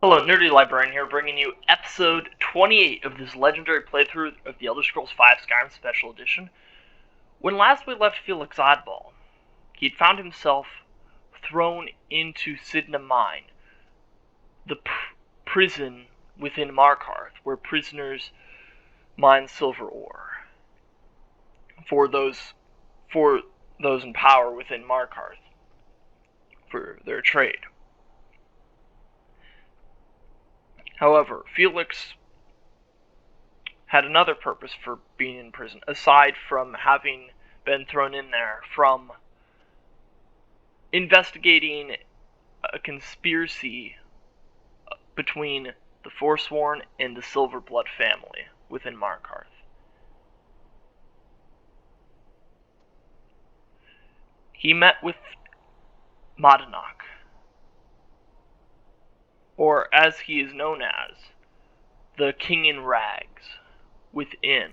Hello, Nerdy Librarian here, bringing you episode 28 of this legendary playthrough of the Elder Scrolls V Skyrim Special Edition. When last we left Felix Oddball, he'd found himself thrown into Sidna Mine, the prison within Markarth, where prisoners mine silver ore for those in power within Markarth for their trade. However, Felix had another purpose for being in prison, aside from having been thrown in there from investigating a conspiracy between the Forsworn and the Silverblood family within Markarth. He met with Madanach, or as he is known as, the King in Rags, within,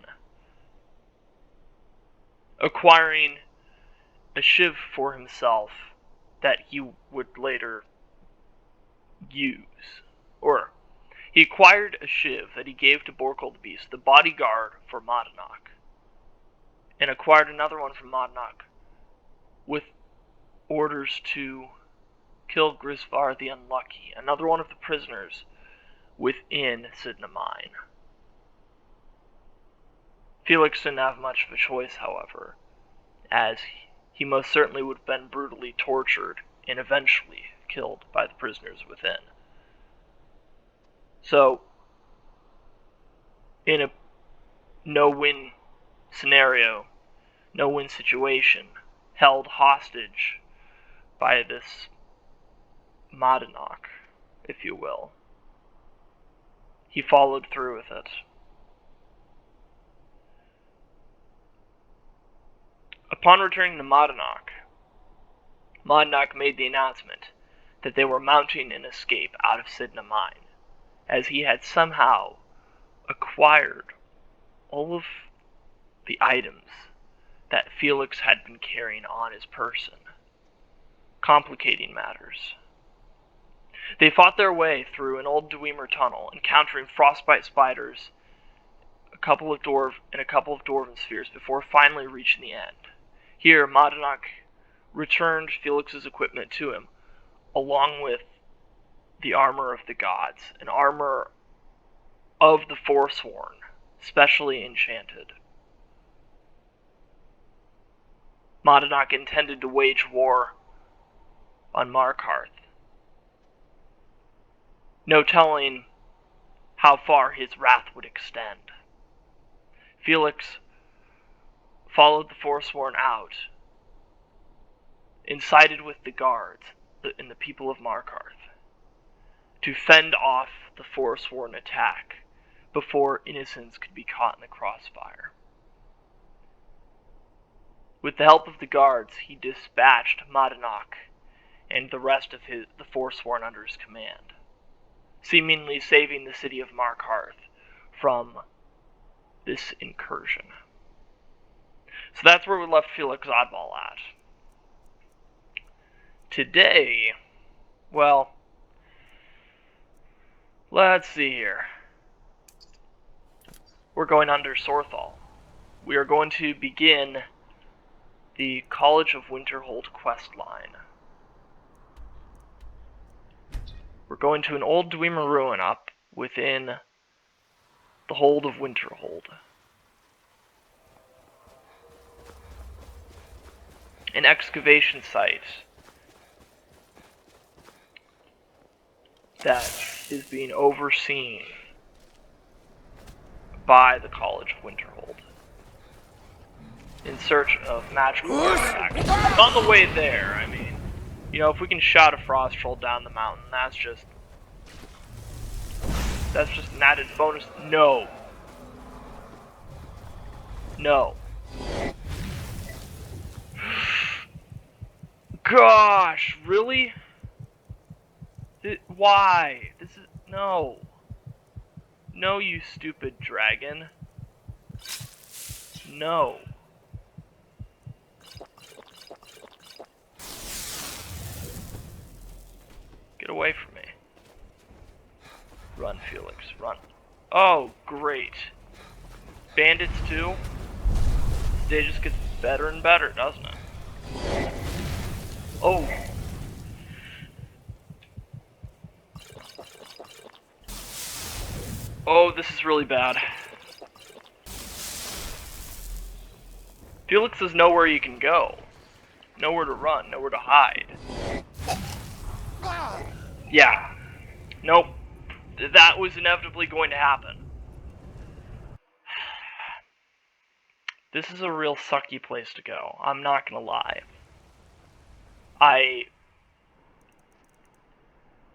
acquiring a shiv for himself that he would later use. Or, he acquired a shiv that he gave to Borkul the Beast, the bodyguard for Madanach, and acquired another one from Madanach with orders to kill Grisvar the Unlucky, another one of the prisoners within Sidna Mine. Felix didn't have much of a choice, however, as he most certainly would have been brutally tortured and eventually killed by the prisoners within. So, in a no-win scenario, no-win situation, held hostage by this Madanach, if you will, he followed through with it. Upon returning to Madanach made the announcement that they were mounting an escape out of Sidna Mine, as he had somehow acquired all of the items that Felix had been carrying on his person, complicating matters. They fought their way through an old Dwemer tunnel, encountering frostbite spiders, a couple of dwarven spheres, before finally reaching the end. Here, Madanach returned Felix's equipment to him, along with the armor of the gods, an armor of the Forsworn, specially enchanted. Madanach intended to wage war on Markarth. No telling how far his wrath would extend. Felix followed the Forsworn out, and sided with the guards and the people of Markarth to fend off the Forsworn attack before innocents could be caught in the crossfire. With the help of the guards, he dispatched Madanach and the rest of the Forsworn under his command, seemingly saving the city of Markarth from this incursion. So that's where we left Felix Oddball at. Today, well, let's see here. We're going under Sorthal. We are going to begin the College of Winterhold quest line. We're going to an old Dwemer ruin up within the hold of Winterhold. An excavation site that is being overseen by the College of Winterhold in search of magical artifacts. On the way there, I mean, if we can shout a frost troll down the mountain, that's just an added bonus. No. Gosh, really? Why? No, you stupid dragon. No. Get Get away from me. Run, Felix, run. Oh, great. Bandits too? This day just gets better and better, doesn't it? Oh. Oh, this is really bad. Felix is nowhere you can go. Nowhere to run, nowhere to hide. Yeah. Nope. That was inevitably going to happen. This is a real sucky place to go. I'm not gonna lie. I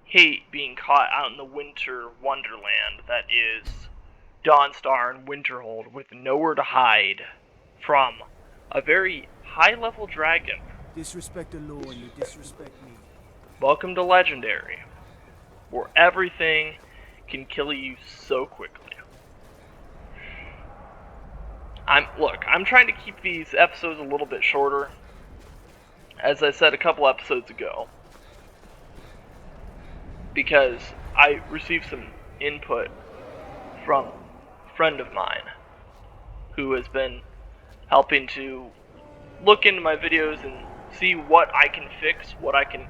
hate being caught out in the winter wonderland that is Dawnstar and Winterhold with nowhere to hide from a very high-level dragon. Disrespect the law and you disrespect me. Welcome to Legendary, where everything can kill you so quickly. I'm trying to keep these episodes a little bit shorter, as I said a couple episodes ago, because I received some input from a friend of mine who has been helping to look into my videos and see what I can fix, what I can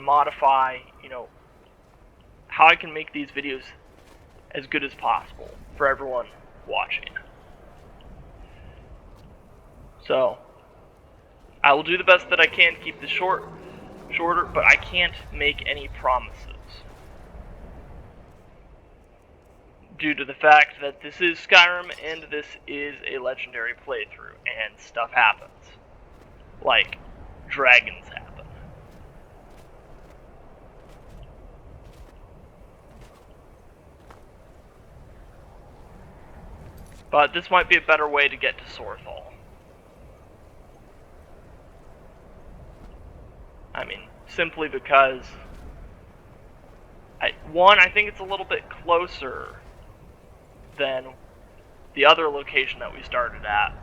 modify, you know, how I can make these videos as good as possible for everyone watching. So I will do the best that I can to keep this shorter, but I can't make any promises due to the fact that this is Skyrim and this is a legendary playthrough and stuff happens. Like dragons happen. But this might be a better way to get to Sorthol. I mean, simply because I think it's a little bit closer than the other location that we started at,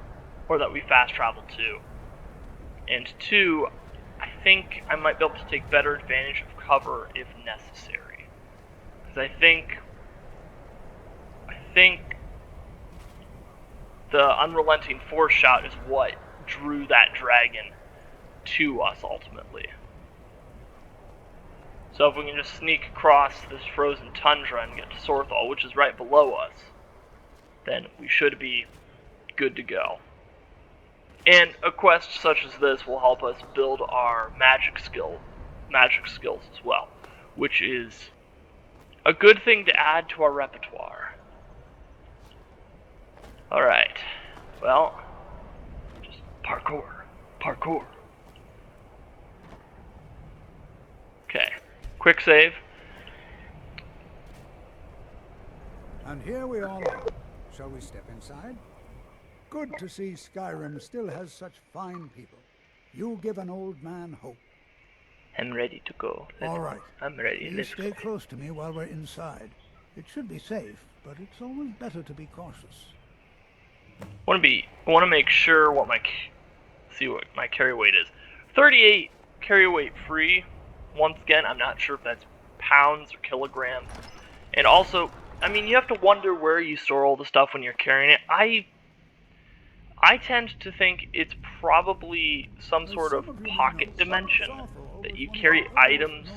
or that we fast traveled to. And two, I think I might be able to take better advantage of cover if necessary. Because I think the unrelenting force shout is what drew that dragon to us ultimately. So if we can just sneak across this frozen tundra and get to Sorthol, which is right below us, then we should be good to go. And a quest such as this will help us build our magic skills as well, which is a good thing to add to our repertoire. Alright, well, just parkour. Okay, quick save. And here we all are. Shall we step inside? Good to see Skyrim still has such fine people. You give an old man hope. I'm ready to go. All right. I'm ready. You stay close to me while we're inside. It should be safe, but it's always better to be cautious. I want to make sure what see what my carry weight is. 38 carry weight free. Once again, I'm not sure if that's pounds or kilograms. And also, I mean, you have to wonder where you store all the stuff when you're carrying it. I tend to think it's probably some sort of pocket dimension that you carry items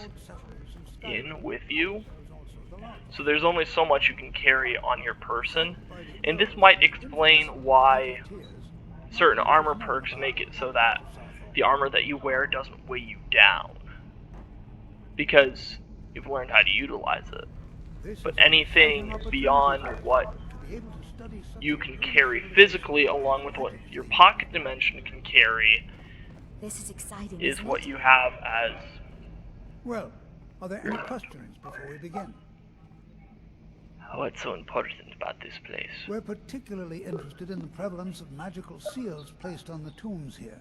in with you. So there's only so much you can carry on your person. And this might explain why certain armor perks make it so that the armor that you wear doesn't weigh you down. Because you've learned how to utilize it. But anything beyond what you can carry physically, along with what your pocket dimension can carry, this is exciting, is what you have as... Well, are there any questions before we begin? What's so important about this place? We're particularly interested in the prevalence of magical seals placed on the tombs here.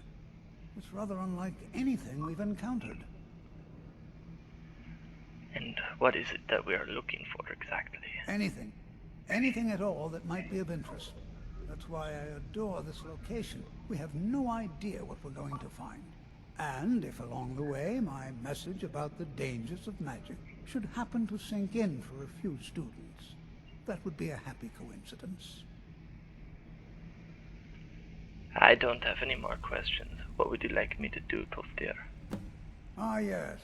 It's rather unlike anything we've encountered. And what is it that we are looking for exactly? Anything. Anything at all that might be of interest. That's why I adore this location. We have no idea what we're going to find. And if along the way my message about the dangers of magic should happen to sink in for a few students, that would be a happy coincidence. I don't have any more questions. What would you like me to do, Toftir? Ah, yes.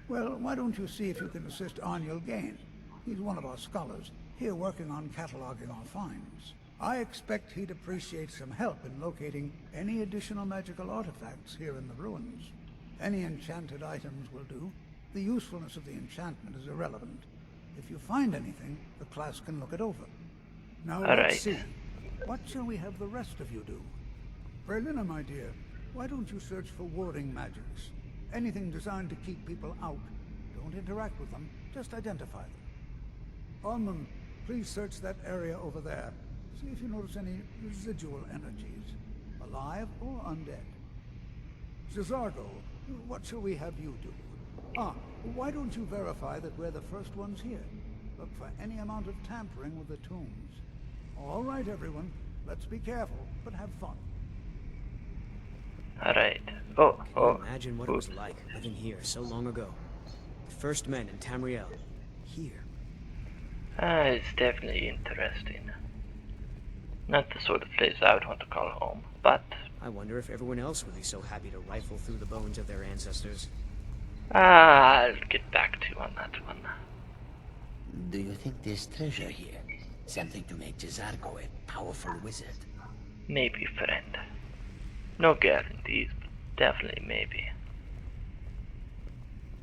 Well, why don't you see if you can assist Arniel Gain? He's one of our scholars, here working on cataloging our finds. I expect he'd appreciate some help in locating any additional magical artifacts here in the ruins. Any enchanted items will do. The usefulness of the enchantment is irrelevant. If you find anything, the class can look it over. Now let's see. What shall we have the rest of you do? Berlina, my dear, why don't you search for warding magics? Anything designed to keep people out. Don't interact with them, just identify them. Almond, please search that area over there. See if you notice any residual energies, alive or undead. Zizargo, what shall we have you do? Ah, why don't you verify that we're the first ones here? Look for any amount of tampering with the tombs. All right, everyone, let's be careful, but have fun. Alright. Can you imagine what it was like living here so long ago? The first men in Tamriel. Here. It's definitely interesting. Not the sort of place I would want to call home, but... I wonder if everyone else would be so happy to rifle through the bones of their ancestors. I'll get back to you on that one. Do you think there's treasure here? Something to make Jazargo a powerful wizard? Maybe, friend. No guarantees, but definitely maybe.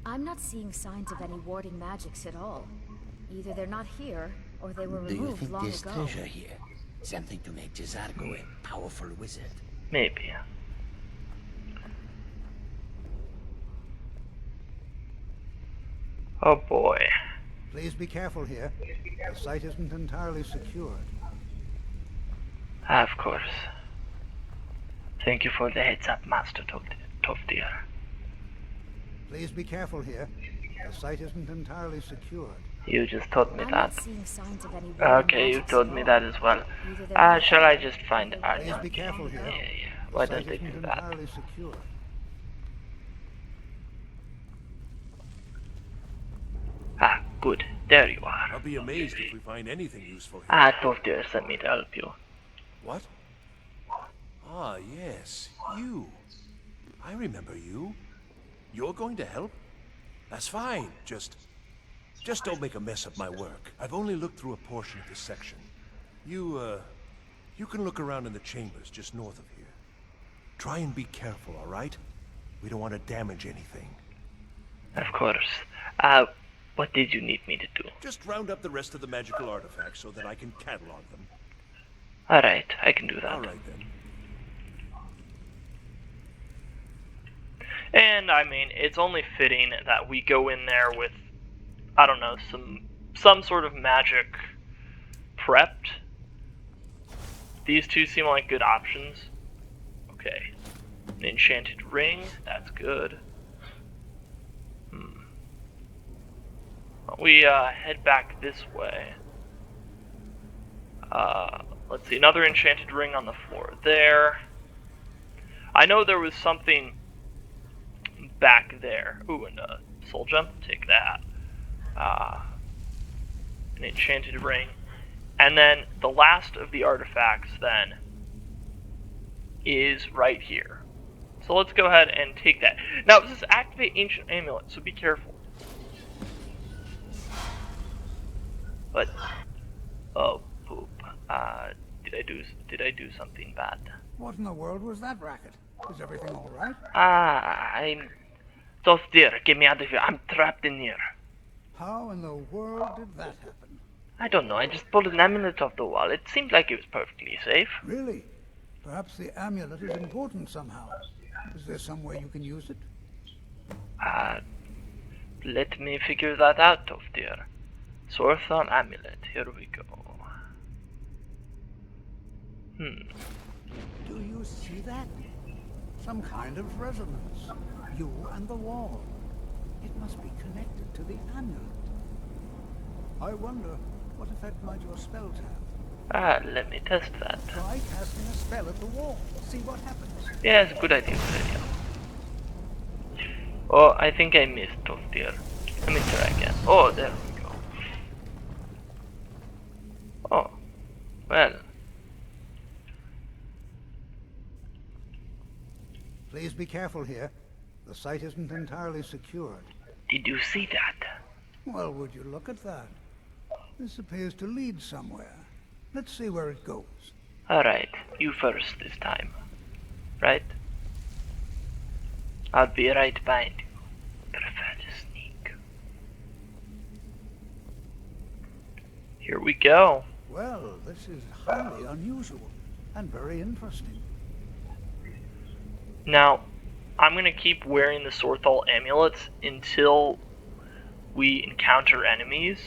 I'm not seeing signs of any warding magics at all. Either they're not here, or they were Do you removed think long there's ago. treasure here? Something to make Jazargo a powerful wizard? Maybe. Oh boy. Please be careful here. The site isn't entirely secured. Of course. Thank you for the heads up, Master Toftir. Please be careful here. The site isn't entirely secured. You just told me I'm that. not seeing signs of any warding Okay, you magics told at me all. that as well. Either they're not Shall I here, just find or Please Arniel? be careful here. Yeah. The Why site don't they isn't do that? entirely secure. Ah, good. There you are. I'll be amazed if we find anything useful here. Ah, Toftir sent me to help you. What? Ah, yes, you. I remember you. You're going to help? That's fine. Just don't make a mess of my work. I've only looked through a portion of this section. You can look around in the chambers just north of here. Try and be careful, all right? We don't want to damage anything. Of course. What did you need me to do? Just round up the rest of the magical artifacts so that I can catalog them. Alright, I can do that. All right, then. And I mean, it's only fitting that we go in there with, I don't know, some sort of magic prepped. These two seem like good options. Okay. An enchanted ring, that's good. We head back this way. Let's see, another enchanted ring on the floor there. I know there was something back there. Ooh, and a soul gem, take that. An enchanted ring. And then the last of the artifacts then is right here. So let's go ahead and take that. Now, this is activate ancient amulet, so be careful. But, oh, poop. Did I do something bad? What in the world was that racket? Is everything all right? I'm... Toftir, get me out of here. I'm trapped in here. How in the world did that happen? I don't know, I just pulled an amulet off the wall. It seemed like it was perfectly safe. Really? Perhaps the amulet is important somehow. Is there some way you can use it? Let me figure that out, Toftir. Sorthon amulet, here we go. Do you see that? Some kind of resonance. You and the wall. It must be connected to the amulet. I wonder, what effect might your spells have? Let me test that. Try casting a spell at the wall. See what happens. Yeah, it's a good idea, Oh, I think I missed those there. Let me try again. Oh, there we go. Oh, well. Please be careful here. The site isn't entirely secured. Did you see that? Well, would you look at that? This appears to lead somewhere. Let's see where it goes. Alright, you first this time. Right? I'll be right behind you. Prefer to sneak. Here we go. Well, this is highly unusual and very interesting. Now, I'm gonna keep wearing the Sorthol amulets until we encounter enemies,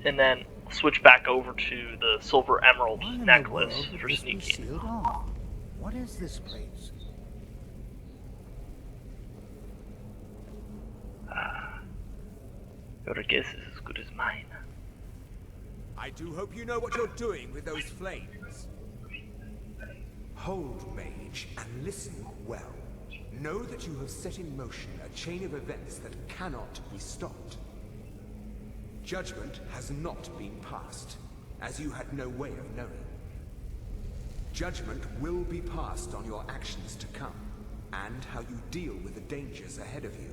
and then switch back over to the Silver Emerald Why in the necklace world for would this be sneaking. sealed off? What is this place? Your guess is as good as mine. I do hope you know what you're doing with those flames. Hold, mage, and listen well. Know that you have set in motion a chain of events that cannot be stopped. Judgment has not been passed, as you had no way of knowing. Judgment will be passed on your actions to come, and how you deal with the dangers ahead of you.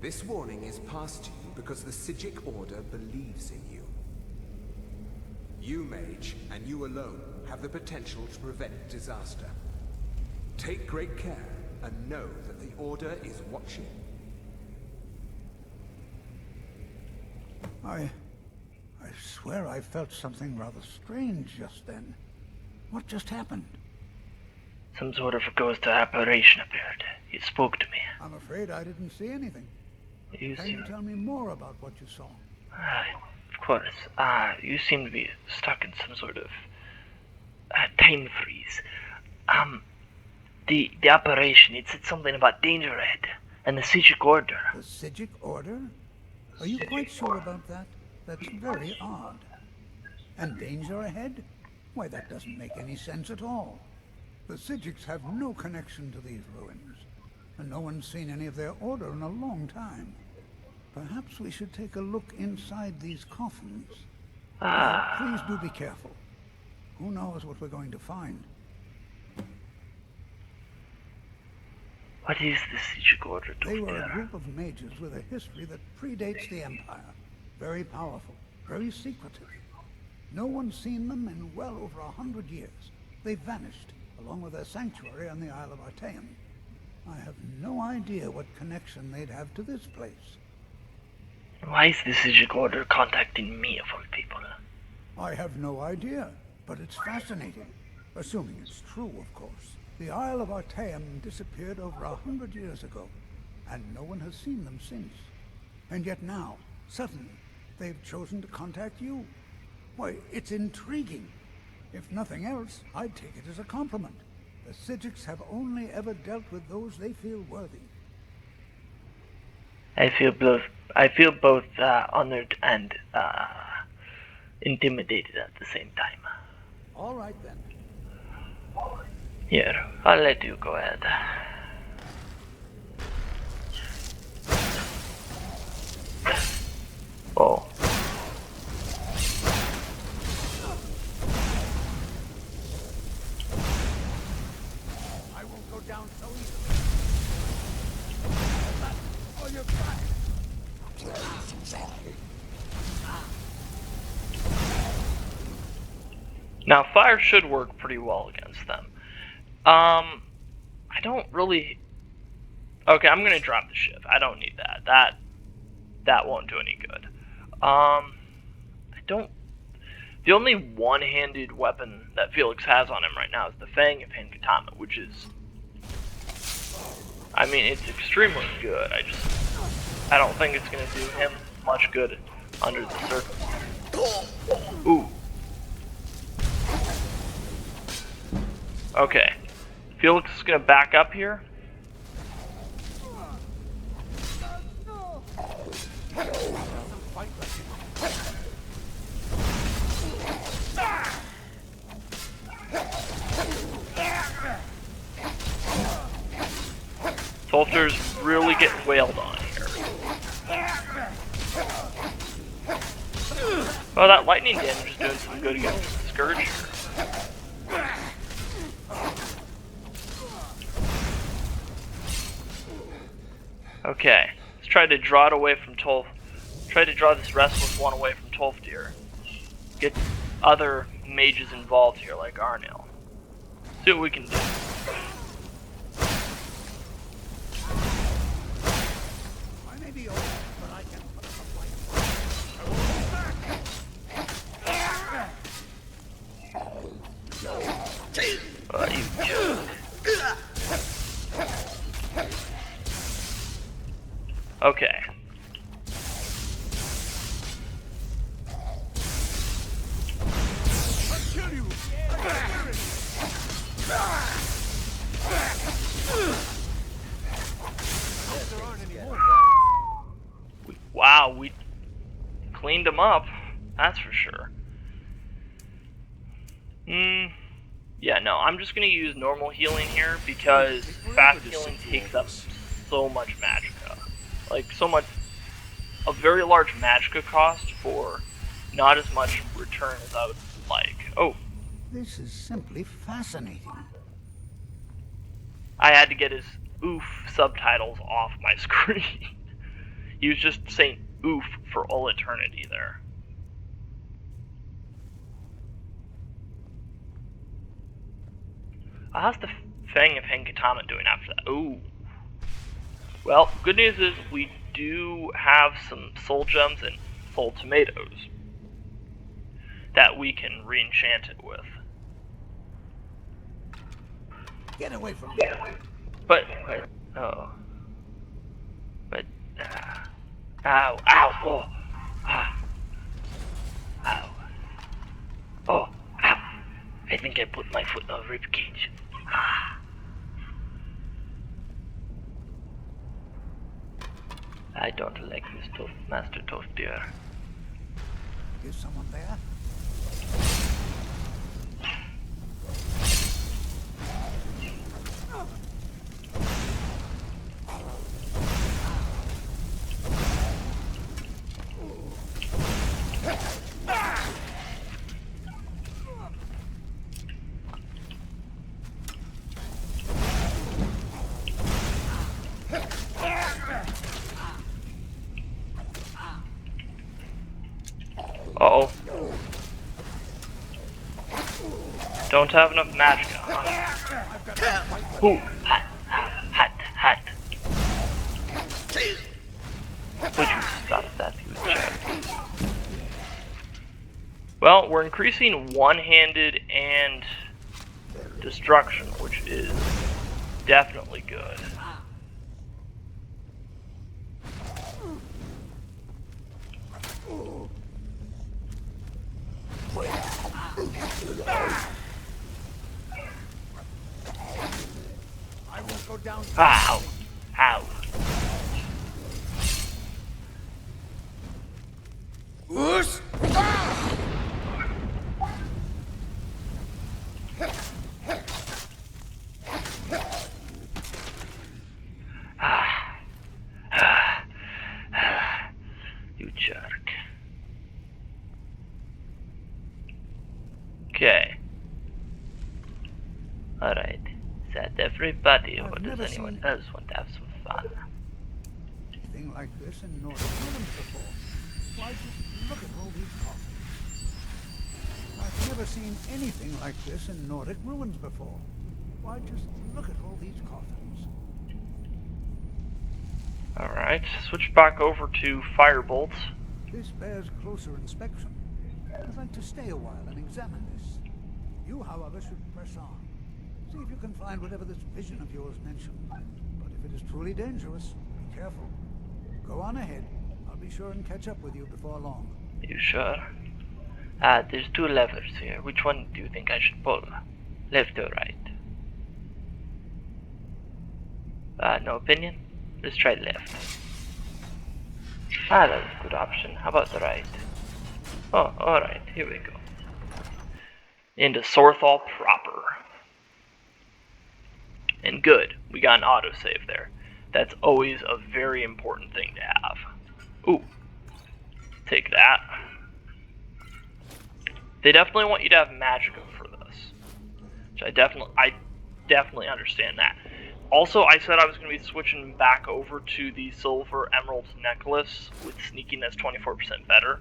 This warning is passed to you because the Psijic Order believes in you. You, mage, and you alone, have the potential to prevent disaster. Take great care, and know that the Order is watching. I swear I felt something rather strange just then. What just happened? Some sort of ghost apparition appeared. He spoke to me. I'm afraid I didn't see anything. You Can seem... you tell me more about what you saw? Of course. You seem to be stuck in some sort of time freeze. The apparition, it said something about danger ahead, and the Psijic Order. The Psijic Order? Are you quite sure about that? That's very odd. And danger ahead? Why, that doesn't make any sense at all. The Psijics have no connection to these ruins, and no one's seen any of their order in a long time. Perhaps we should take a look inside these coffins. Please do be careful. Who knows what we're going to find? What is the Psijic Order, They were a Doctor? group of mages with a history that predates the Empire. Very powerful, very secretive. No one's seen them in well over 100 years. They vanished, along with their sanctuary on the Isle of Artaeum. I have no idea what connection they'd have to this place. Why is the Psijic Order contacting me, of all people? I have no idea, but it's fascinating. Assuming it's true, of course. The Isle of Artaeum disappeared over 100 years ago, and no one has seen them since. And yet now, suddenly, they've chosen to contact you. Why, it's intriguing. If nothing else, I'd take it as a compliment. The Psijics have only ever dealt with those they feel worthy. I feel both honored and intimidated at the same time. All right, then. Here, I'll let you go ahead. Oh. I won't go down so easily. On your back. Now, fire should work pretty well against them. I don't really... Okay, I'm gonna drop the ship. I don't need that. That won't do any good. I don't... The only one-handed weapon that Felix has on him right now is the Fang of Hankatama, which is... I mean, it's extremely good. I don't think it's gonna do him much good under the circumstances. Ooh. Okay. Felix is gonna back up here. Soldiers really getting wailed on here. Well, that lightning damage is doing some good against the Scourge here. Okay, let's try to draw it away from Tolf. Try to draw this restless one away from Tolfdir. Get other mages involved here, like Arnil. See what we can do. I may be old, but I can put up a fight. You jerk. Okay. Wow, we cleaned him up. That's for sure. Yeah, no, I'm just gonna use normal healing here because fast healing takes up so much magicka. Like, so much, a very large magicka cost for not as much return as I would like. Oh, This is simply fascinating. I had to get his oof subtitles off my screen. He was just saying oof for all eternity there. How's the Fang of Henkatama doing after that? Ooh. Well, good news is we do have some soul gems and soul tomatoes that we can re-enchant it with. Get away from me. But, oh. But, ow, ow, oh, ow. Oh, ow. I think I put my foot on a ribcage. I don't like this Master Tolfdir. Is someone there? Uh-oh. Don't have enough magicka, huh? Ooh, hot. Would you stop that, you jerk? Well, we're increasing one-handed and destruction, which is definitely good. I won't go down. Ow! Ow! You jerk. Okay. Alright. Is that everybody, or does anyone else want to have some fun? Anything like this in Nordic ruins before. Why, just look at all these coffins. I've never seen anything like this in Nordic ruins before. Why, just look at all these coffins. Alright, switch back over to Firebolts. This bears closer inspection. I'd like to stay a while and examine this. You, however, should press on. See if you can find whatever this vision of yours mentioned. But if it is truly dangerous, be careful. Go on ahead. I'll be sure and catch up with you before long. You sure? There's two levers here. Which one do you think I should pull? Left or right? No opinion? Let's try left. That's a good option. How about the right? Oh, alright. Here we go. Into Sorthal proper. And good. We got an autosave there. That's always a very important thing to have. Ooh. Take that. They definitely want you to have magicka for this. Which I definitely understand that. Also, I said I was going to be switching back over to the silver emerald necklace with sneakiness 24% better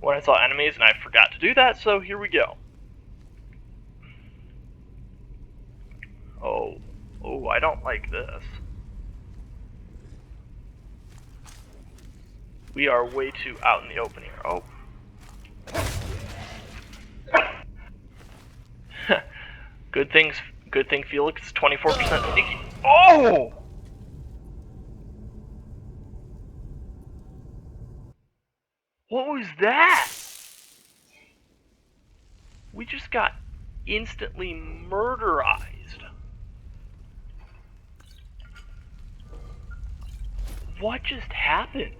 when I saw enemies, and I forgot to do that, so here we go. Oh, I don't like this. We are way too out in the open here. Oh. Good thing Felix is 24% sneaky. Oh! What was that? We just got instantly murderized. What just happened?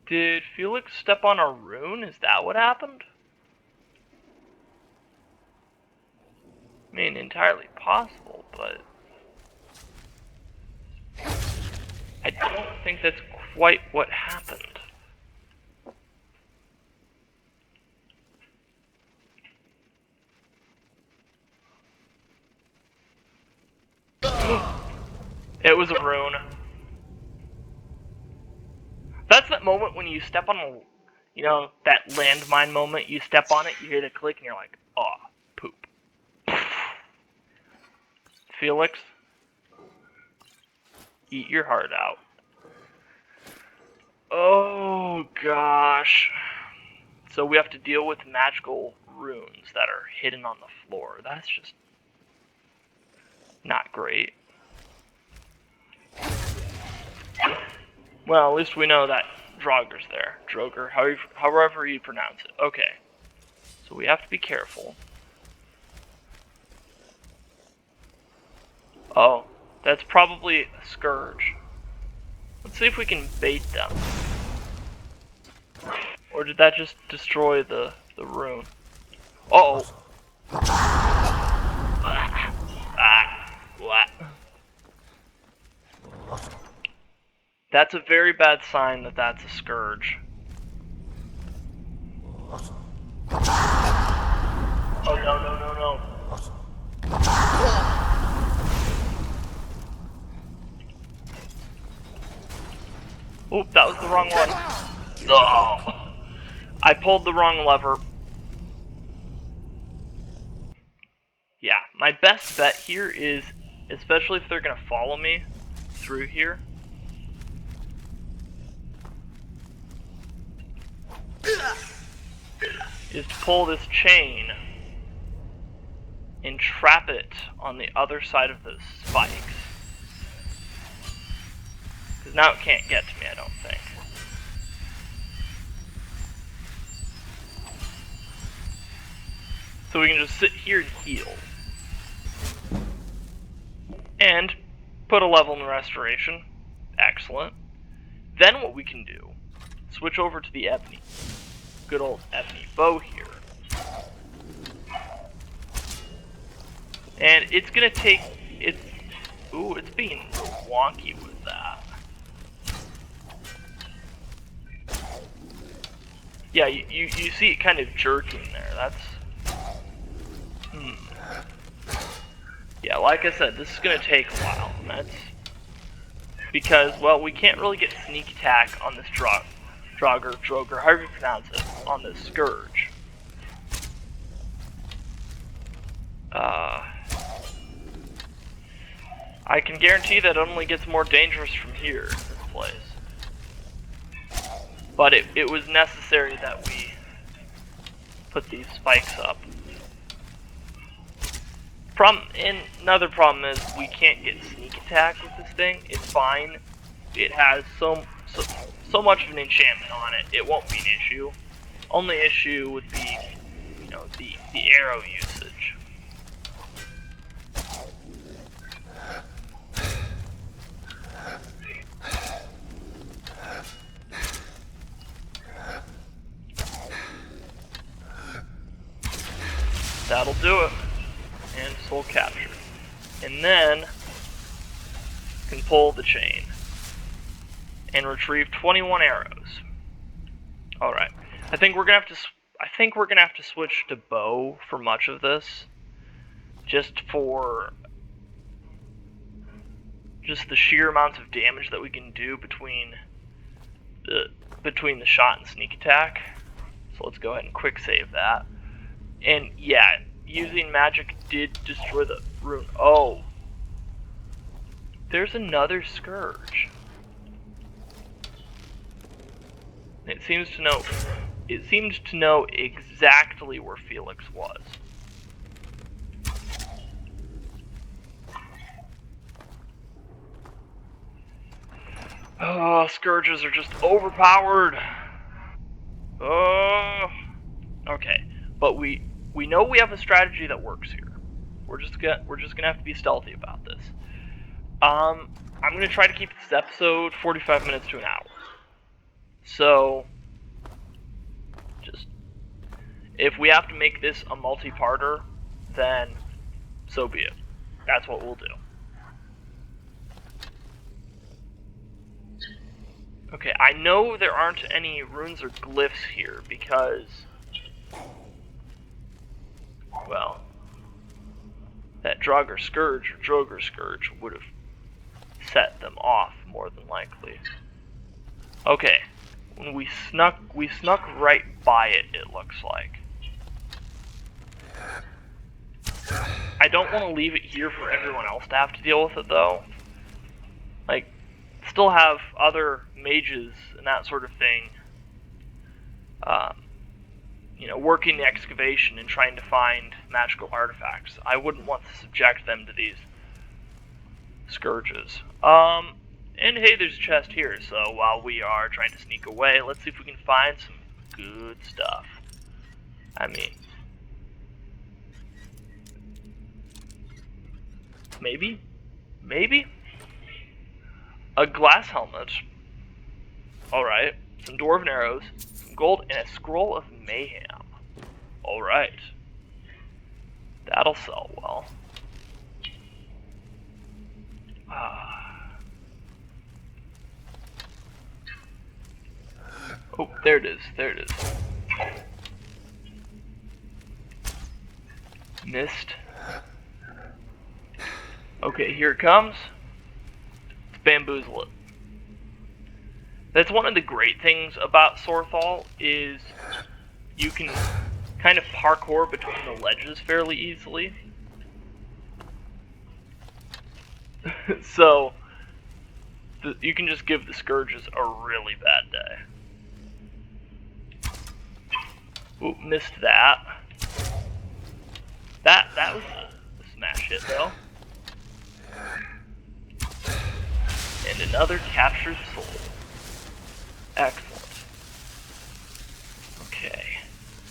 Did Felix step on a rune? Is that what happened? I mean, entirely possible, but I don't think that's quite what happened. It was a rune. That's that moment when you step on a, you know, that landmine moment, you step on it, you hear the click, and you're like, oh, poop. Felix, eat your heart out. Oh, gosh. So we have to deal with magical runes that are hidden on the floor. That's just not great. Well, at least we know that Draugr's there. Draugr, however you pronounce it. Okay. So we have to be careful. Oh, that's probably a Scourge. Let's see if we can bait them. Or did that just destroy the rune? Uh-oh. What? That's a very bad sign that that's a Scourge. Oh, no. Oop, that was the wrong one. Oh, I pulled the wrong lever. Yeah, my best bet here is, especially if they're going to follow me through here, is to pull this chain and trap it on the other side of those spikes. Because now it can't get to me, I don't think. So we can just sit here and heal. And put a level in restoration. Excellent. Then what we can do, switch over to the ebony. Good old ebony bow here. And it's gonna take, ooh, it's being wonky with that. Yeah, you see it kind of jerking there, that's, Yeah, like I said, this is gonna take a while, and that's because, well, we can't really get sneak attack on this Draugr, however you pronounce it, on this Scourge. I can guarantee that it only gets more dangerous from here, this place. But it was necessary that we put these spikes up. And another problem is we can't get sneak attack with this thing. It's fine. It has so much of an enchantment on it. It won't be an issue. Only issue would be, you know, the arrow usage. That'll do it. And soul capture. And then can pull the chain and retrieve 21 arrows. All right. I think we're gonna have to switch to bow for much of this, just for the sheer amounts of damage that we can do between the shot and sneak attack. So let's go ahead and quick save that. And yeah, using magic did destroy the rune. Oh, there's another scourge. It seems to know exactly where Felix was. Oh, scourges are just overpowered. Oh, okay. But we know we have a strategy that works here. We're just gonna have to be stealthy about this. I'm gonna try to keep this episode 45 minutes to an hour. So, just if we have to make this a multi-parter, then so be it. That's what we'll do. Okay, I know there aren't any runes or glyphs here because, well, that Draugr Scourge would have set them off more than likely. Okay, when we snuck right by it, it looks like. I don't want to leave it here for everyone else to have to deal with it though. Like, still have other mages and that sort of thing, you know, working the excavation and trying to find magical artifacts. I wouldn't want to subject them to these scourges. And hey, there's a chest here, so while we are trying to sneak away, let's see if we can find some good stuff. I mean, maybe? A glass helmet. Alright. Some dwarven arrows, some gold, and a scroll of mayhem. Alright. That'll sell well. Oh, there it is. Mist. Okay, here it comes. Let's bamboozle it. That's one of the great things about Sorthal, is you can kind of parkour between the ledges fairly easily. So, you can just give the Scourges a really bad day. Ooh, missed that. That was a smash hit, though. And another captured soul. Excellent. Okay.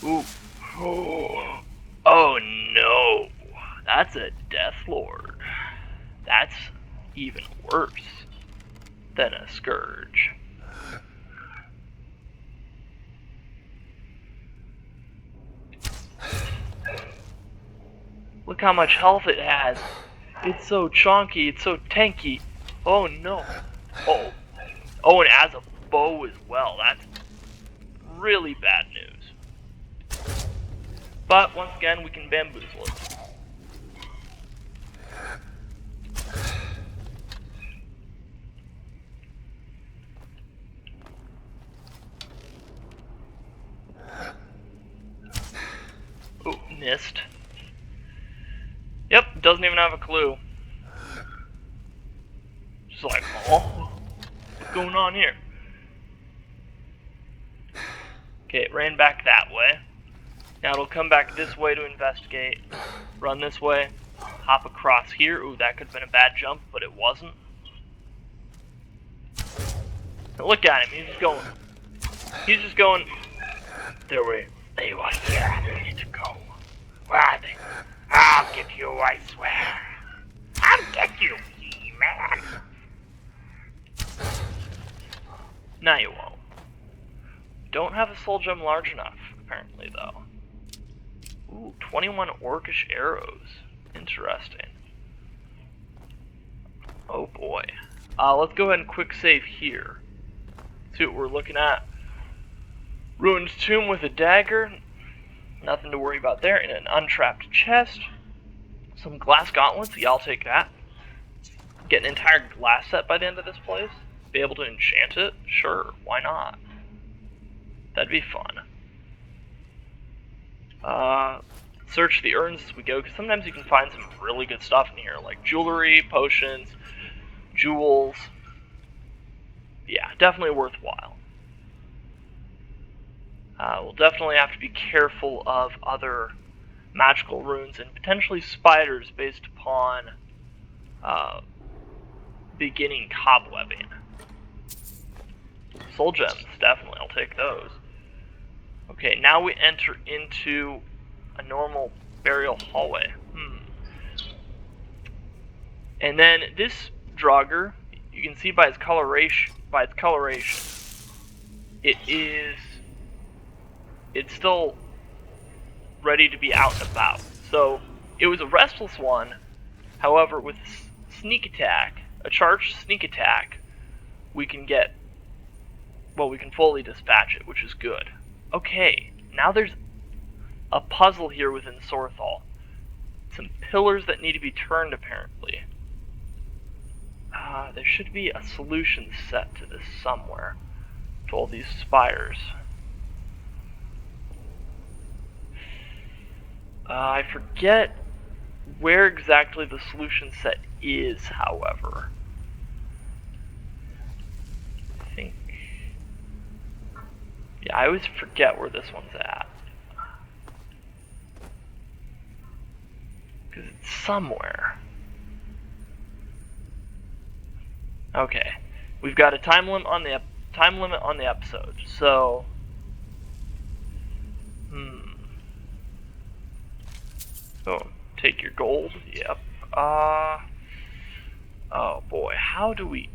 Ooh. Oh no. That's a Death Lord. That's even worse than a Scourge. Look how much health it has. It's so chonky, it's so tanky. Oh no. Oh, and as a bow as well. That's really bad news. But once again, we can bamboozle it. Oh, missed. Yep, doesn't even have a clue. Just like, oh, what's going on here? Okay, it ran back that way. Now it'll come back this way to investigate. Run this way. Hop across here. Ooh, that could have been a bad jump, but it wasn't. Now look at him, he's just going. They were here a minute ago. Where are they? I'll get you, I swear. I'll get you, man. Now you won't. Don't have a soul gem large enough, apparently, though. Ooh, 21 orcish arrows. Interesting. Oh boy. Let's go ahead and quick save here. See what we're looking at. Ruined tomb with a dagger. Nothing to worry about there. In an untrapped chest. Some glass gauntlets. Yeah, I'll take that. Get an entire glass set by the end of this place. Be able to enchant it? Sure, why not? That'd be fun. Search the urns as we go, because sometimes you can find some really good stuff in here, like jewelry, potions, jewels. Yeah, definitely worthwhile. We'll definitely have to be careful of other magical runes and potentially spiders based upon beginning cobwebbing. Soul gems, definitely, I'll take those. Okay, now we enter into a normal burial hallway. And then this Draugr, you can see by its coloration, it's still ready to be out and about. So it was a restless one. However, with sneak attack, a charged sneak attack, we can fully dispatch it, which is good. Okay, now there's a puzzle here within Sorthal. Some pillars that need to be turned, apparently. There should be a solution set to this somewhere. To all these spires. I forget where exactly the solution set is, however. I think... Yeah, I always forget where this one's at. Because it's somewhere. Okay. We've got a time limit on the episode, so... Oh, take your gold. Yep. Oh boy, how do we...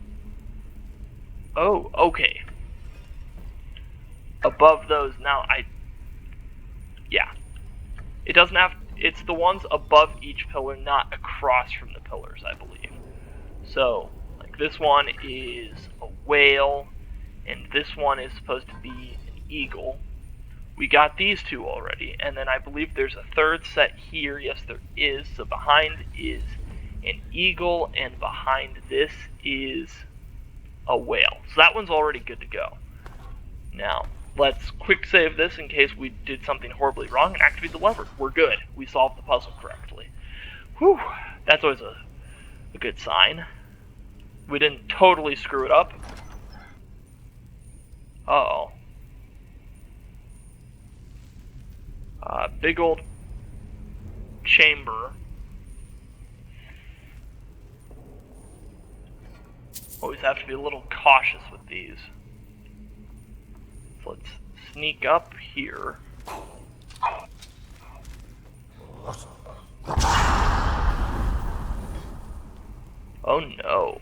Oh, okay. Above those, now yeah. It doesn't have... It's the ones above each pillar, not across from the pillars, I believe. So, like this one is a whale, and this one is supposed to be an eagle. We got these two already, and then I believe there's a third set here. Yes, there is. So behind is an eagle, and behind this is a whale. So that one's already good to go. Now, let's quick save this in case we did something horribly wrong and activate the lever. We're good. We solved the puzzle correctly. Whew, that's always a good sign. We didn't totally screw it up. Uh-oh. Big old chamber. Always have to be a little cautious with these. So let's sneak up here. Oh no.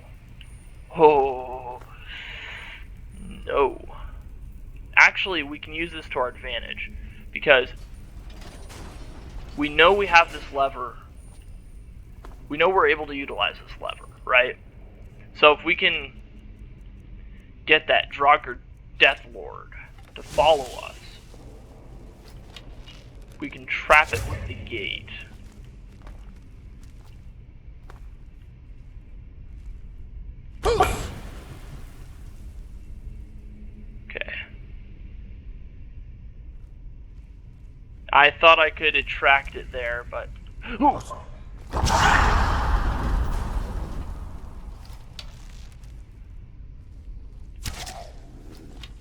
Oh no. Actually, we can use this to our advantage, because we know we have this lever. We know we're able to utilize this lever, right? So if we can get that Draugr Deathlord to follow us, we can trap it with the gate. Okay. I thought I could attract it there, but...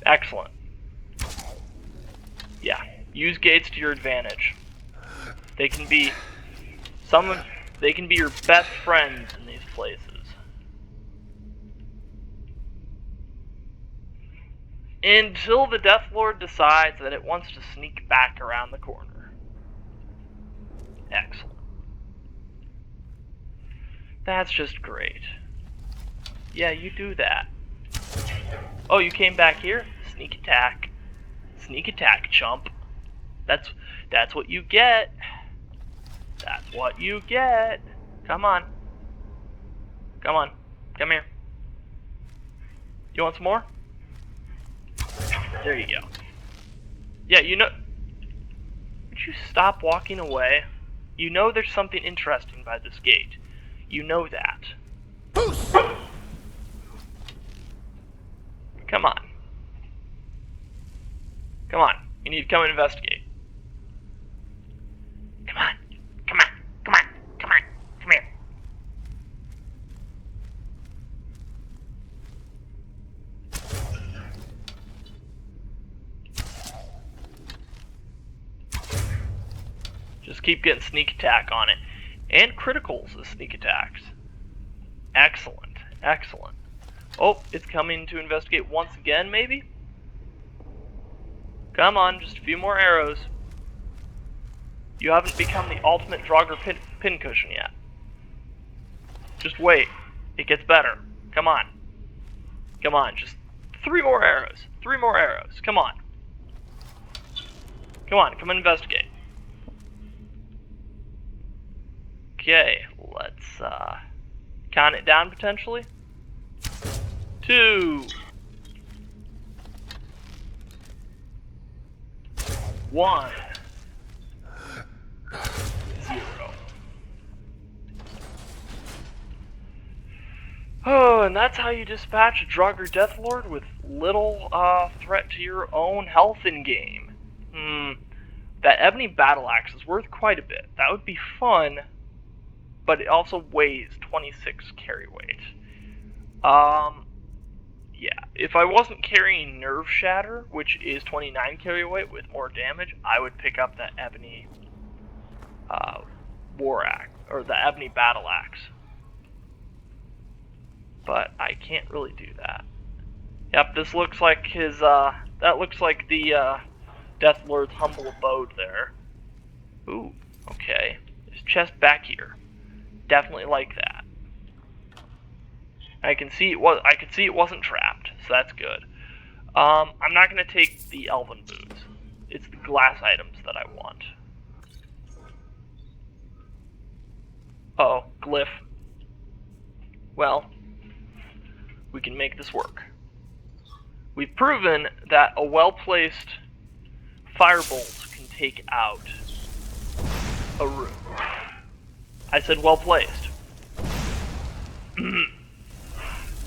Excellent. Yeah, use gates to your advantage. They can be your best friends in these places. Until the Deathlord decides that it wants to sneak back around the corner. Excellent. That's just great. Yeah, you do that. Oh, you came back here? Sneak attack. Sneak attack, chump. That's what you get. That's what you get. Come on. Come on. Come here. You want some more? There you go. Yeah, you know... Would you stop walking away? You know there's something interesting by this gate. You know that. Come on. Come on. You need to come and investigate. Come on. Come on. Come on. Come on. Come here. Just keep getting sneak attack on it. And criticals as sneak attacks. Excellent. Excellent. Oh, it's coming to investigate once again, maybe? Come on, just a few more arrows. You haven't become the ultimate Draugr pincushion yet. Just wait. It gets better. Come on. Come on, just 3 more arrows. 3 more arrows. Come on. Come on, come and investigate. Okay, let's count it down potentially. 2, 1, 0. Oh, and that's how you dispatch a Draugr Deathlord with little threat to your own health in game. That ebony battle axe is worth quite a bit. That would be fun, but it also weighs 26 carry weight. Yeah, if I wasn't carrying Nerve Shatter, which is 29 carry weight with more damage, I would pick up that ebony war axe, or the ebony battle axe. But I can't really do that. Yep, this looks like his, that looks like the Deathlord's humble abode there. Ooh, okay. His chest back here. Definitely like that. I can see it wasn't trapped, so that's good. I'm not gonna take the elven boots. It's the glass items that I want. Oh, glyph. Well, we can make this work. We've proven that a well-placed firebolt can take out a room. I said well-placed.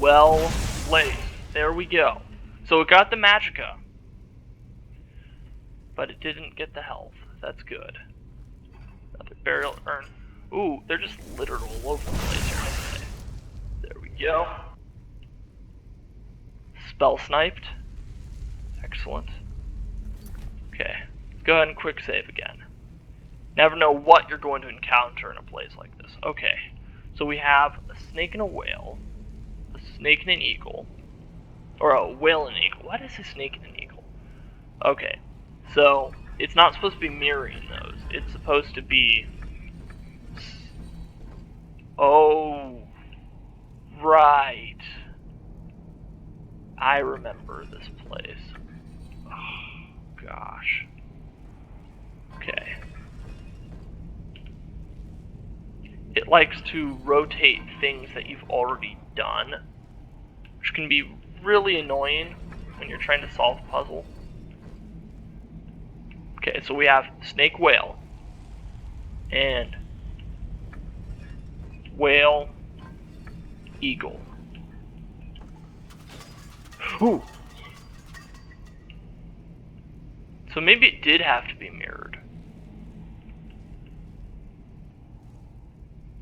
Well placed. There we go. So it got the magicka, but it didn't get the health. That's good. Another burial urn. Ooh, they're just littered all over the place here. There we go. Spell sniped. Excellent. Okay, go ahead and quick save again. Never know what you're going to encounter in a place like this. Okay, so we have a snake and a whale. Snake and an eagle. Or a whale and an eagle. What is a snake and an eagle? Okay. So, it's not supposed to be mirroring those. It's supposed to be... Oh. Right. I remember this place. Oh, gosh. Okay. It likes to rotate things that you've already done, which can be really annoying when you're trying to solve a puzzle. Okay, so we have snake whale and whale eagle. Ooh. So maybe it did have to be mirrored.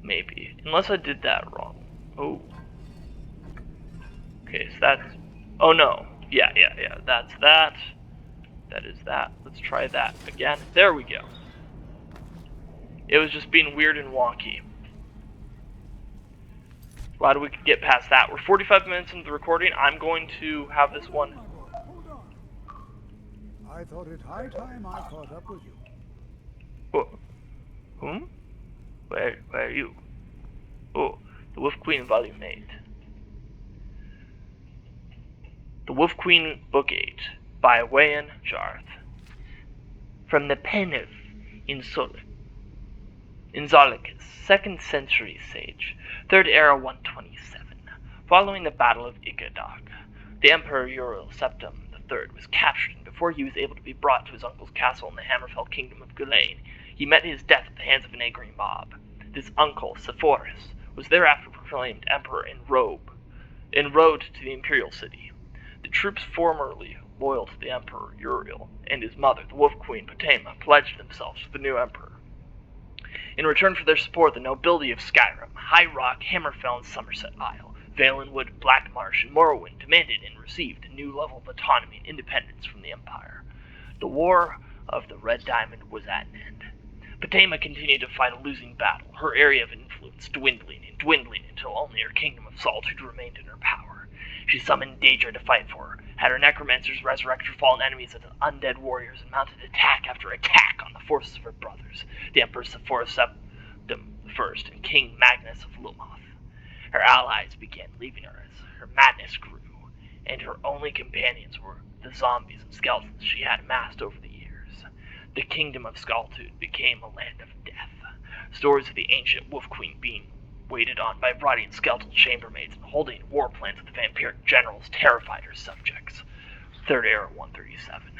Maybe. Unless I did that wrong. Oh. Okay, so that's... Oh no. Yeah. That's that. That is that. Let's try that again. There we go. It was just being weird and wonky. Glad we could get past that. We're 45 minutes into the recording. I'm going to have this one... Hold on. I thought it high time I caught up with you. Oh. Whom? Where are you? Oh, the Wolf Queen Volume 8. The Wolf Queen Book 8 by Wayan Jarth. From the pen of Inzolicus, 2nd century sage, 3rd era 127. Following the Battle of Ikadag, the Emperor Uriel Septim III was captured, and before he was able to be brought to his uncle's castle in the Hammerfell kingdom of Gulain, he met his death at the hands of an angry mob. This uncle, Sepphoris, was thereafter proclaimed emperor en robe to the imperial city. The troops formerly loyal to the Emperor Uriel and his mother, the Wolf Queen Potema, pledged themselves to the new emperor. In return for their support, the nobility of Skyrim, High Rock, Hammerfell, and Somerset Isle, Valenwood, Blackmarsh, and Morrowind demanded and received a new level of autonomy and independence from the Empire. The War of the Red Diamond was at an end. Potema continued to fight a losing battle, her area of influence dwindling and dwindling until only her kingdom of Solitude remained in her power. She summoned Daedra to fight for her, had her necromancers resurrect her fallen enemies as undead warriors, and mounted attack after attack on the forces of her brothers, the Emperor Sepphoris Septim I and King Magnus of Lumoth. Her allies began leaving her as her madness grew, and her only companions were the zombies and skeletons she had amassed over the years. The kingdom of Solitude became a land of death, stories of the ancient Wolf Queen being waited on by rotting skeletal chambermaids and holding war plans with the vampiric generals terrified her subjects. Third Era 137.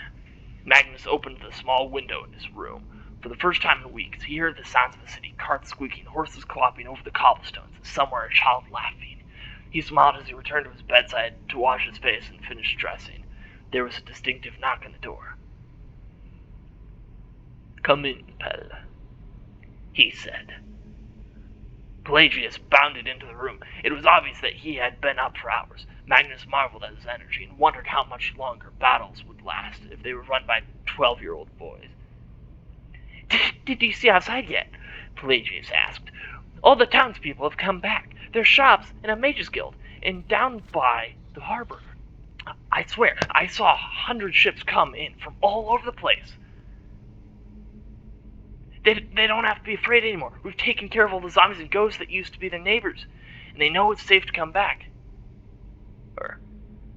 Magnus opened the small window in his room. For the first time in weeks, he heard the sounds of the city, carts squeaking, horses clopping over the cobblestones, and somewhere a child laughing. He smiled as he returned to his bedside to wash his face and finish dressing. There was a distinctive knock on the door. "Come in, Pell," he said. Pelagius bounded into the room. It was obvious that he had been up for hours. Magnus marveled at his energy and wondered how much longer battles would last if they were run by 12-year-old boys. Did you see outside yet?" Pelagius asked. "All the townspeople have come back. There's shops and a mages guild, and down by the harbor. I swear, I saw 100 ships come in from all over the place. They don't have to be afraid anymore. We've taken care of all the zombies and ghosts that used to be their neighbors, and they know it's safe to come back."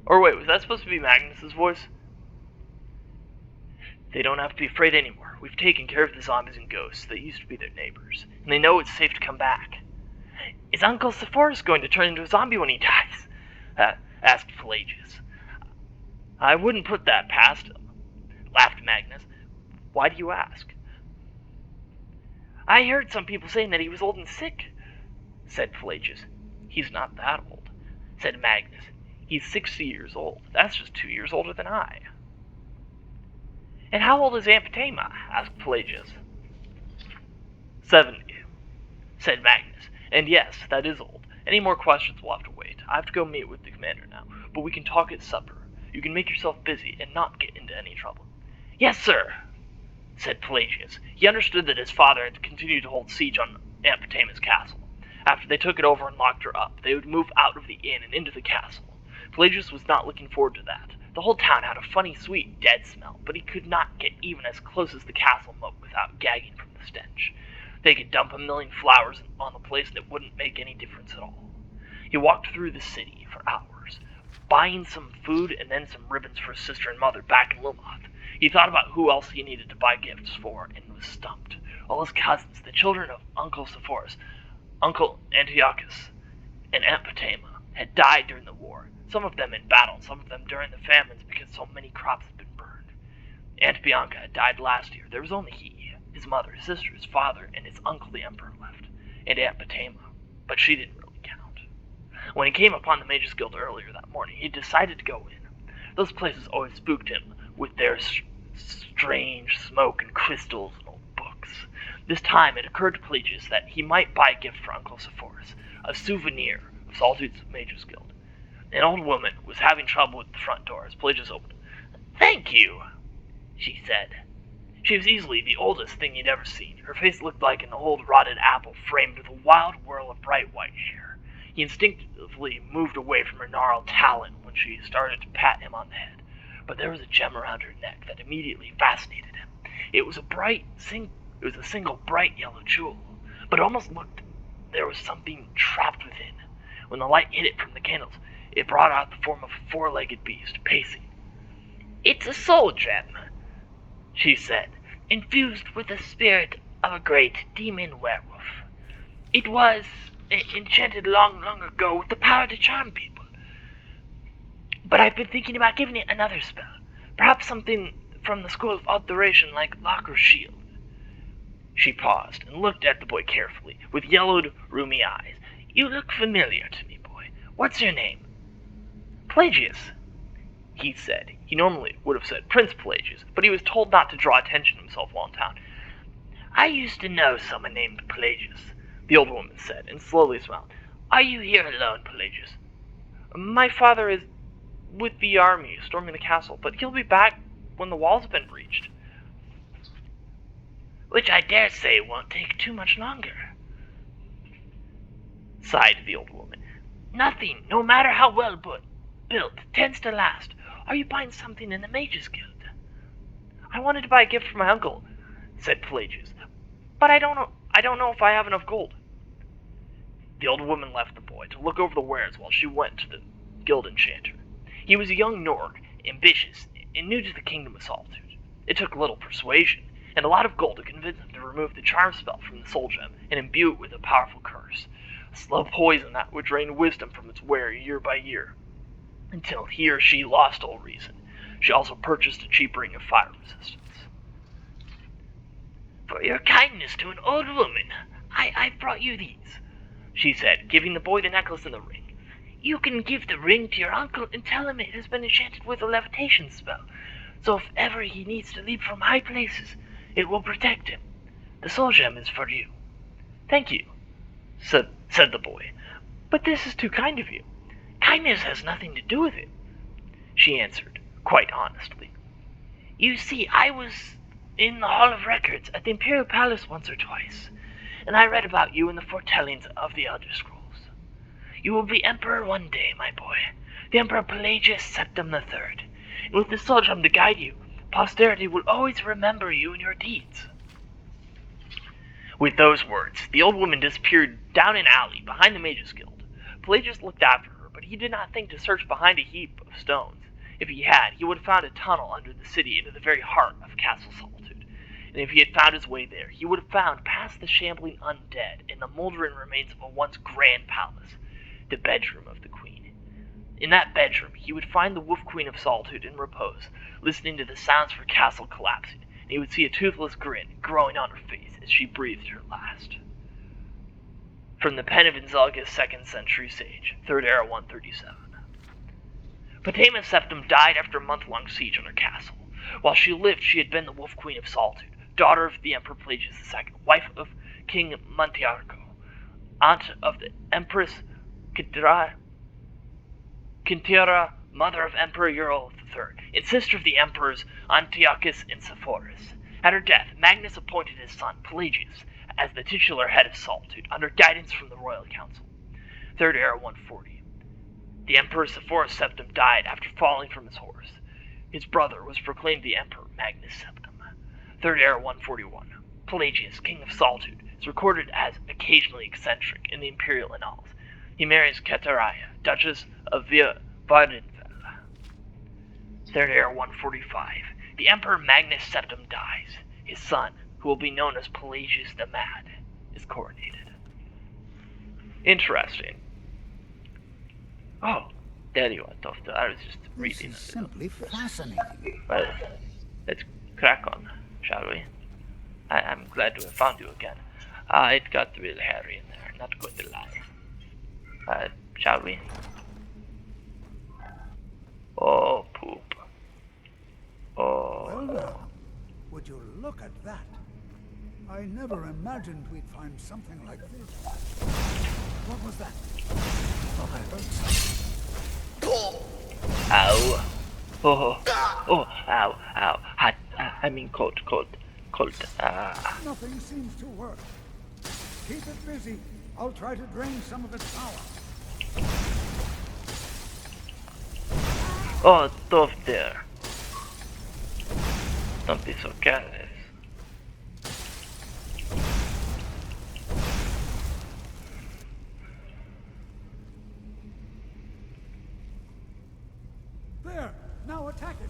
Or wait, was that supposed to be Magnus's voice? "They don't have to be afraid anymore. We've taken care of the zombies and ghosts that used to be their neighbors, and they know it's safe to come back." "Is Uncle Sepphoris going to turn into a zombie when he dies?" asked Pelagius. "I wouldn't put that past him," laughed Magnus. "Why do you ask?" "I heard some people saying that he was old and sick," said Pelagius. "He's not that old," said Magnus. "He's 60 years old. That's just 2 years older than I." "And how old is Aunt Potema?" asked Pelagius. 70, said Magnus. "And yes, that is old. Any more questions will have to wait. I have to go meet with the commander now, but we can talk at supper. You can make yourself busy and not get into any trouble." "Yes, sir," said Pelagius. He understood that his father had continued to hold siege on Aunt Potema's castle. After they took it over and locked her up, they would move out of the inn and into the castle. Pelagius was not looking forward to that. The whole town had a funny, sweet, dead smell, but he could not get even as close as the castle moat without gagging from the stench. They could dump 1,000,000 flowers on the place and it wouldn't make any difference at all. He walked through the city for hours, buying some food and then some ribbons for his sister and mother back in Lumoth. He thought about who else he needed to buy gifts for and was stumped. All his cousins, the children of Uncle Sepphoris, Uncle Antiochus, and Aunt Potema, had died during the war, some of them in battle, some of them during the famines because so many crops had been burned. Aunt Bianca had died last year. There was only he, his mother, his sister, his father, and his uncle the Emperor left, and Aunt Potema, but she didn't really count. When he came upon the Mages Guild earlier that morning, he decided to go in. Those places always spooked him with their strange smoke and crystals and old books. This time it occurred to Pelagius that he might buy a gift for Uncle Sepphoris, a souvenir of Solitude's Mages Guild. An old woman was having trouble with the front door as Pelagius opened. "Thank you," she said. She was easily the oldest thing he'd ever seen. Her face looked like an old rotted apple framed with a wild whirl of bright white hair. He instinctively moved away from her gnarled talon when she started to pat him on the head, but there was a gem around her neck that immediately fascinated him. It was a single bright yellow jewel, but it almost looked there was something trapped within. When the light hit it from the candles, it brought out the form of a four-legged beast, pacing. "It's a soul gem," she said, "infused with the spirit of a great demon werewolf. It was enchanted long ago with the power to charm people. But I've been thinking about giving it another spell. Perhaps something from the School of Alteration like Lock or Shield. She paused and looked at the boy carefully, with yellowed, rheumy eyes. You look familiar to me, boy. What's your name? Pelagius, he said. He normally would have said Prince Pelagius, but he was told not to draw attention to himself while in town. I used to know someone named Pelagius, the old woman said, and slowly smiled. Are you here alone, Pelagius? My father is with the army, storming the castle, but he'll be back when the walls have been breached. Which I dare say won't take too much longer, sighed the old woman. Nothing, no matter how well built, tends to last. Are you buying something in the Mages Guild? I wanted to buy a gift for my uncle, said Pelagius, but I don't know if I have enough gold. The old woman left the boy to look over the wares while she went to the guild enchanter. He was a young Nord, ambitious, and new to the Kingdom of Solitude. It took little persuasion, and a lot of gold to convince him to remove the charm spell from the soul gem and imbue it with a powerful curse, a slow poison that would drain wisdom from its wearer year by year, until he or she lost all reason. She also purchased a cheap ring of fire resistance. For your kindness to an old woman, I've brought you these, she said, giving the boy the necklace and the ring. You can give the ring to your uncle and tell him it has been enchanted with a levitation spell, so if ever he needs to leap from high places, it will protect him. The soul gem is for you. Thank you, said the boy, but this is too kind of you. Kindness has nothing to do with it, she answered, quite honestly. You see, I was in the Hall of Records at the Imperial Palace once or twice, and I read about you in the foretellings of the Elder Scrolls. You will be Emperor one day, my boy, the Emperor Pelagius Septim III, and with the soul gem to guide you, posterity will always remember you and your deeds. With those words, the old woman disappeared down an alley behind the Mages Guild. Pelagius looked after her, but he did not think to search behind a heap of stones. If he had, he would have found a tunnel under the city into the very heart of Castle Solitude. And if he had found his way there, he would have found past the shambling undead and the moldering remains of a once grand palace, the bedroom of the queen. In that bedroom, he would find the Wolf Queen of Solitude in repose, listening to the sounds of her castle collapsing, and he would see a toothless grin growing on her face as she breathed her last. From the pen of Inzalga's 2nd century sage, 3rd era 137. Potema Septim died after a month-long siege on her castle. While she lived, she had been the Wolf Queen of Solitude, daughter of the Emperor Pelagius II, wife of King Montiarco, aunt of the Empress Quintera, mother of Emperor Earl III, and sister of the Emperors Antiochus and Sepphoris. At her death, Magnus appointed his son, Pelagius, as the titular head of Solitude, under guidance from the Royal Council. 3rd era 140. The Emperor Sepphoris Septim died after falling from his horse. His brother was proclaimed the Emperor Magnus Septim. 3rd era 141. Pelagius, King of Solitude, is recorded as occasionally eccentric in the imperial annals. He marries Kateraya, Duchess of Vardenfell. 3rd era 145. The Emperor Magnus Septim dies. His son, who will be known as Pelagius the Mad, is coronated. Interesting. Oh, there you are, Tofta. I was just reading. This is simply fascinating. Well, let's crack on, shall we? I'm glad to have found you again. It got real hairy in there, not going to lie. Shall we? Oh, poop. Oh. Well now, would you look at that? I never imagined we'd find something like this. What was that? Thought I heard something. Ow. Oh, ow, ow. Hot, I mean cold. Nothing seems to work. Keep it busy. I'll try to drain some of its power. Oh, tough there. Don't be so careless. There! Now attack it!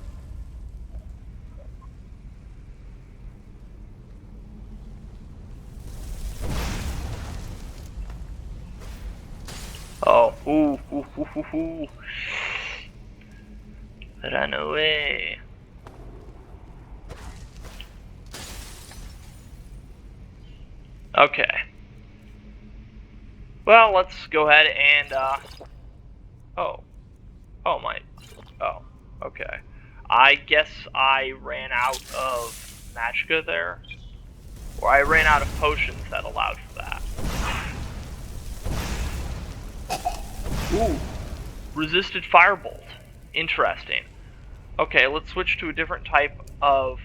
Ooh, ooh, ooh, ooh, ooh. Run away. Okay. Well, let's go ahead and, oh. Oh, my. Oh, okay. I guess I ran out of magicka there. Or I ran out of potions that allowed for that. Ooh. Resisted firebolt. Interesting. Okay, let's switch to a different type of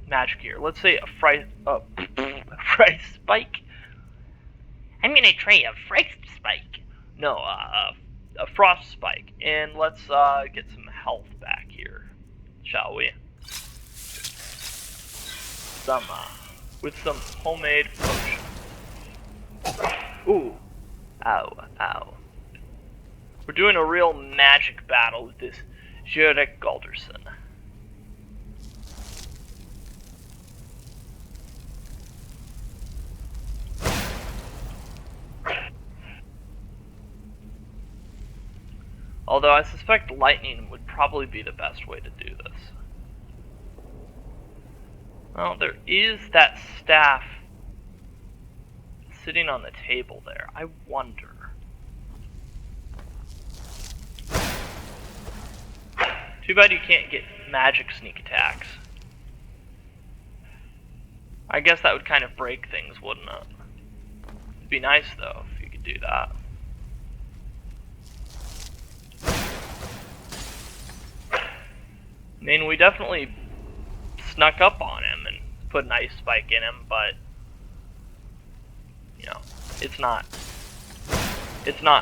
magic here. Let's say a fry spike. I'm gonna try a frost spike. No, a frost spike. And let's get some health back here, shall we? With some homemade potion. Ooh, ow, ow. We're doing a real magic battle with this Jurek Galderson. Although I suspect lightning would probably be the best way to do this. Well, there is that staff sitting on the table there. I wonder. Too bad you can't get magic sneak attacks. I guess that would kind of break things, wouldn't it? It'd be nice, though, if you could do that. I mean, we definitely snuck up on him and put an ice spike in him, but, you know, it's not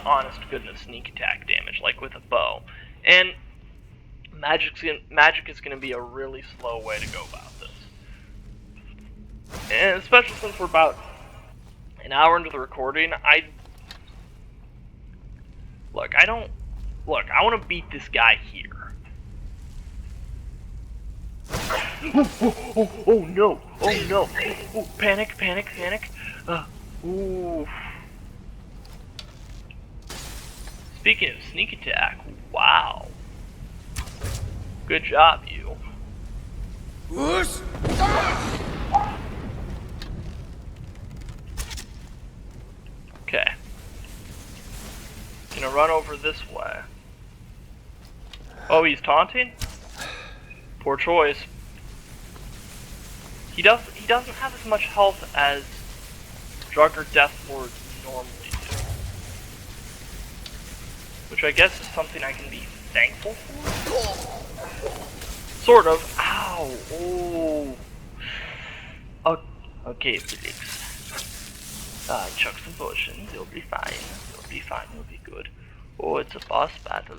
honest to goodness sneak attack damage like with a bow. And magic is going to be a really slow way to go about this. And especially since we're about an hour into the recording, I want to beat this guy here. Oh no! Oh no! Oh, panic! Panic! Panic! Ooh. Speaking of sneak attack, wow! Good job, you. Okay. Gonna run over this way. Oh, he's taunting? Poor choice. He doesn't have as much health as Drugger Deathlord normally do. Which I guess is something I can be thankful for? Sort of. Ow! Oh. Okay, Felix. Chuck some potions. You'll be fine. You'll be fine. You'll be good. Oh, it's a boss battle.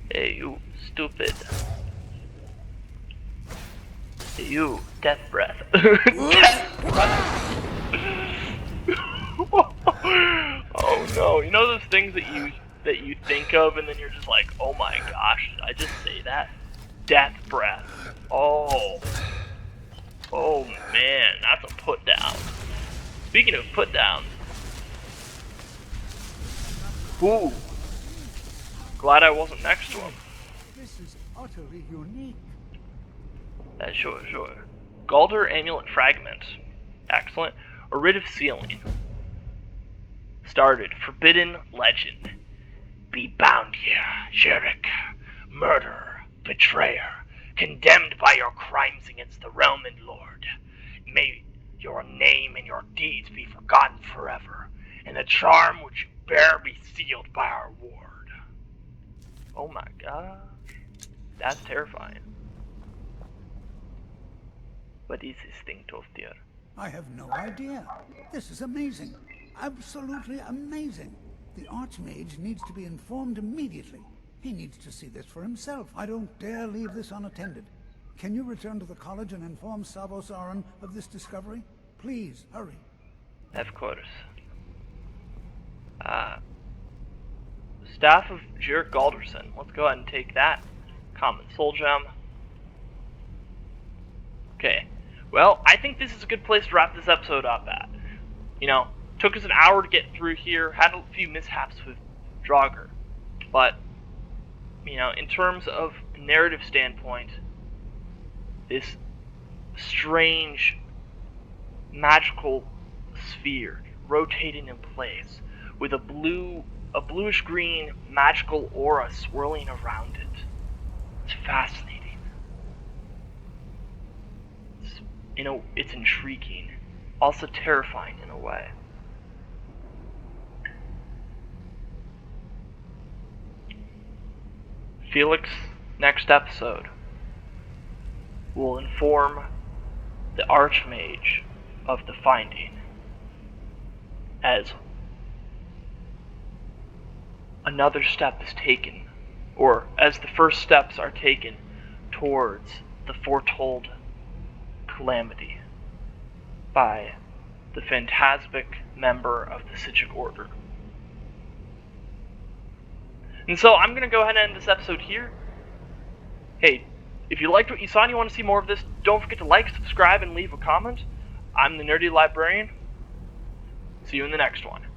Hey, you stupid. Hey, you, death breath. Death breath. Oh no, you know those things that you think of and then you're just like, oh my gosh, did I just say that? Death breath. Oh man, that's a put down. Speaking of put downs. Ooh. Glad I wasn't next to him. This is utterly unique. Sure. Galder Amulet Fragment. Excellent. A Writ of Sealing. Started. Forbidden Legend. Be bound here, Jurek. Murderer. Betrayer. Condemned by your crimes against the realm and lord. May your name and your deeds be forgotten forever, and the charm which you bear be sealed by our ward. Oh my gosh. That's terrifying. What is this thing, Toftir? I have no idea. This is amazing. Absolutely amazing. The Archmage needs to be informed immediately. He needs to see this for himself. I don't dare leave this unattended. Can you return to the college and inform Savos Aran of this discovery? Please, hurry. Of course. Staff of Jurek Galderson. Let's go ahead and take that. Common Soul Gem. Okay. Well, I think this is a good place to wrap this episode up at. You know, Took us an hour to get through here, had a few mishaps with Draugr, but, you know, in terms of narrative standpoint, this strange magical sphere rotating in place with a bluish green magical aura swirling around it. It's fascinating. It's intriguing, also terrifying in a way. Felix, next episode, will inform the Archmage of the finding as another step is taken, or as the first steps are taken towards the foretold calamity by the phantasmic member of the Psijic Order. And so I'm going to go ahead and end this episode here. Hey, if you liked what you saw and you want to see more of this, don't forget to like, subscribe, and leave a comment. I'm the Nerdy Librarian. See you in the next one.